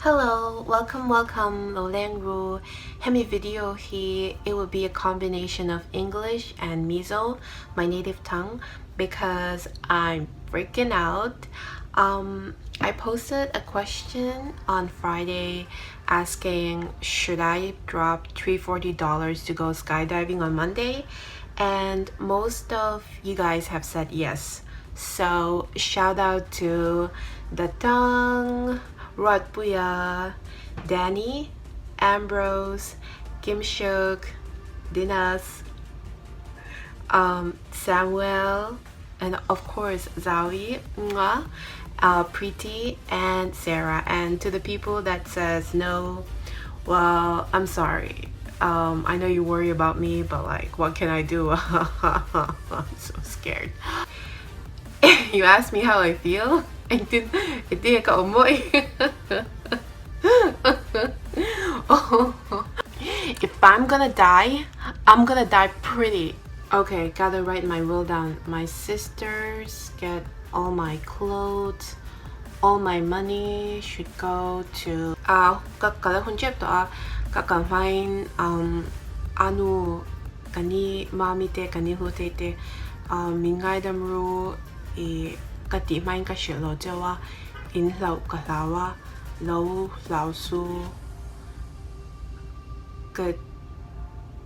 Hello, welcome Lo Lang Ru. Hemi video here. It will be a combination of English and Mizo, my native tongue, because I'm freaking out. I posted a question on Friday asking should I drop $340 to go skydiving on Monday, and most of you guys have said yes. So shout out to the tongue, Rodbuya, Danny, Ambrose, Kim Shuk, Dinas, Samuel, and of course Zawi, Mwah, Preeti, and Sarah. And to the people that says no, well, I'm sorry. I know you worry about me, but like, what can I do? I'm so scared. You asked me how I feel? Hindi ka umoy. If I'm gonna die, I'm gonna die pretty. Okay, gotta write my will down. My sisters get all my clothes, all my money should go to kada hunjep to ka kan find anu kani mami te kani hu te te mingai dam ru e kati main ka shi lo jawa in lau ka lawa lo lau su ka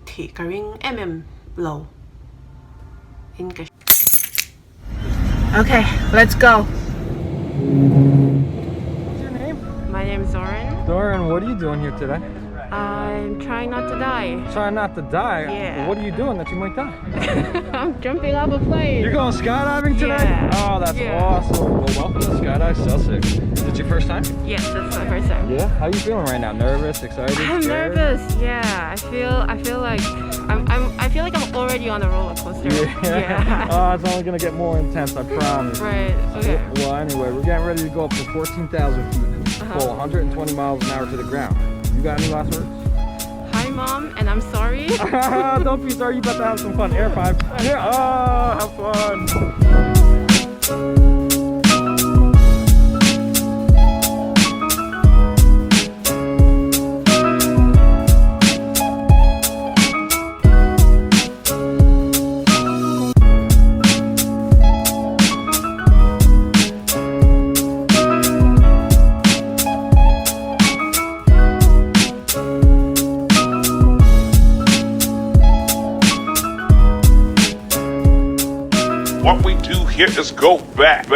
ti ka ring low in ka. Okay, let's go. What's your name? My name is Zoran. Doran, what are you doing here today? I'm trying not to die. Trying not to die? Yeah. Well, what are you doing that you might die? I'm jumping off a plane. You're going skydiving today? Yeah. Oh, that's awesome. Well, welcome to Skydive Sussex. Is it your first time? Yes, that's my first time. Yeah? How are you feeling right now? Nervous? Excited? I'm scared? nervous. Yeah, I feel like I'm already on a roller coaster. Yeah. Oh, it's only gonna get more intense, I promise. Right. Okay. Well, anyway, we're getting ready to go up to 14,000 feet, full 120 miles an hour to the ground. You got any last words? Hi, Mom, and I'm sorry. Don't be sorry. You about to have some fun. Air five. Yeah. Oh, have fun. What we do here is go back.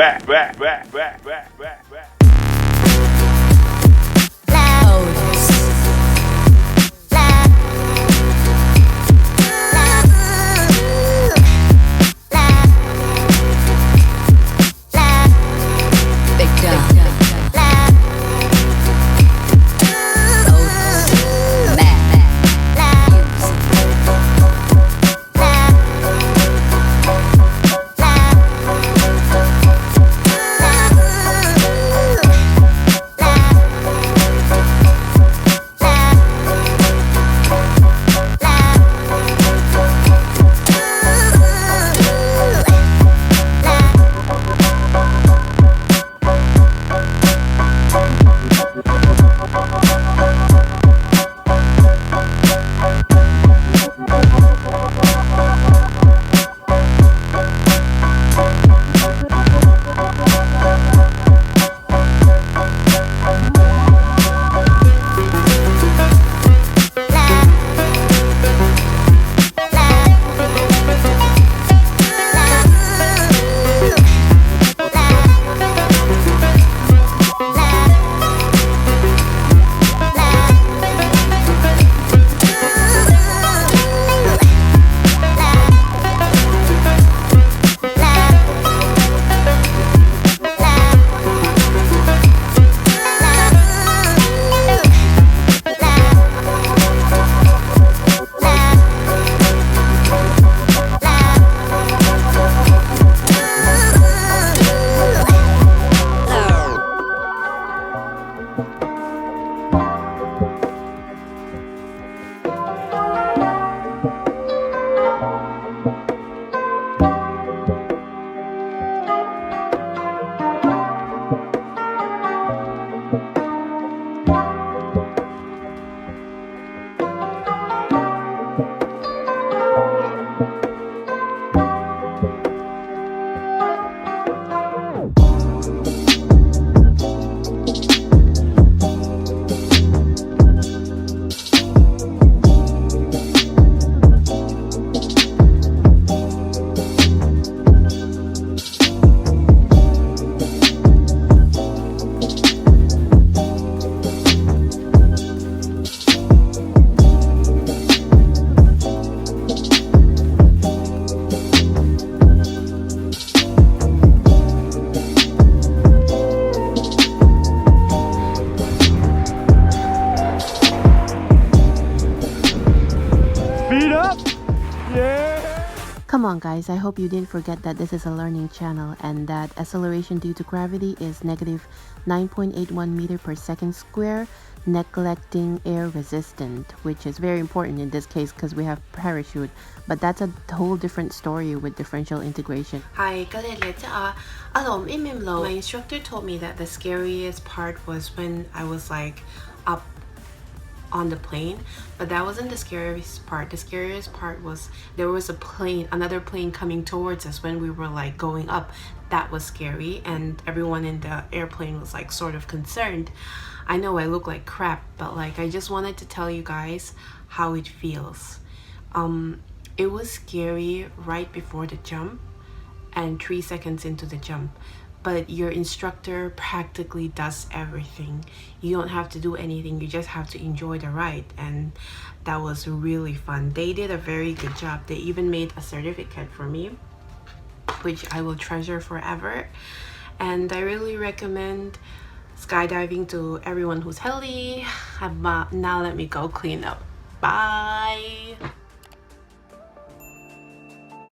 on guys, I hope you didn't forget that this is a learning channel and that acceleration due to gravity is negative 9.81 meter per second square, neglecting air resistant, which is very important in this case because we have parachute, but that's a whole different story with differential integration. Hi, my instructor told me that the scariest part was when I was like up on the plane, but that wasn't the scariest part. The scariest part was there was another plane coming towards us when we were like going up. That was scary, and everyone in the airplane was like sort of concerned. I know I look like crap, but like I just wanted to tell you guys how it feels. It was scary right before the jump and 3 seconds into the jump, but your instructor practically does everything. You don't have to do anything, you just have to enjoy the ride, and that was really fun. They did a very good job. They even made a certificate for me, which I will treasure forever, and I really recommend skydiving to everyone who's healthy. Now let me go clean up. Bye.